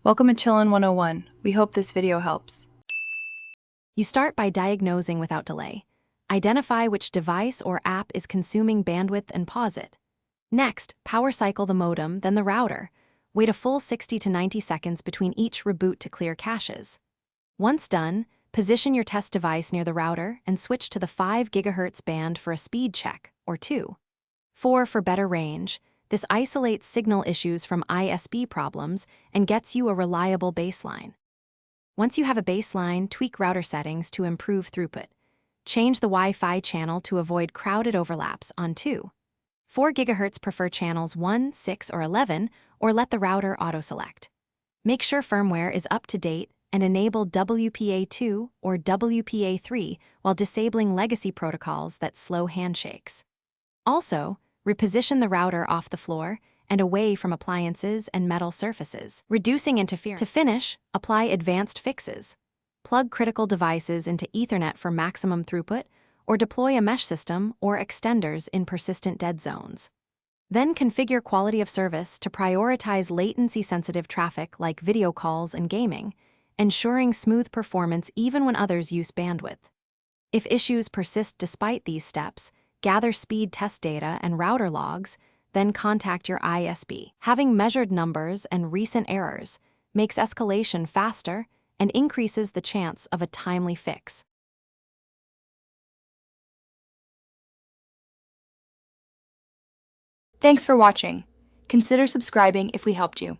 Welcome to Chillin' 101. We hope this video helps. You start by diagnosing without delay. Identify which device or app is consuming bandwidth and pause it. Next, power cycle the modem, then the router. Wait a full 60 to 90 seconds between each reboot to clear caches. Once done, position your test device near the router and switch to the 5 GHz band for a speed check, or 2. 4 for better range. This isolates signal issues from ISP problems and gets you a reliable baseline. Once you have a baseline, tweak router settings to improve throughput. Change the Wi-Fi channel to avoid crowded overlaps on 2. 4 GHz prefer channels 1, 6, or 11, or let the router auto-select. Make sure firmware is up to date and enable WPA2 or WPA3 while disabling legacy protocols that slow handshakes. Also, reposition the router off the floor and away from appliances and metal surfaces, reducing interference. To finish, apply advanced fixes. Plug critical devices into Ethernet for maximum throughput, or deploy a mesh system or extenders in persistent dead zones. Then configure quality of service to prioritize latency-sensitive traffic like video calls and gaming, ensuring smooth performance even when others use bandwidth. If issues persist despite these steps, gather speed test data and router logs, then contact your ISP. Having measured numbers and recent errors makes escalation faster and increases the chance of a timely fix. Thanks for watching. Consider subscribing if we helped you.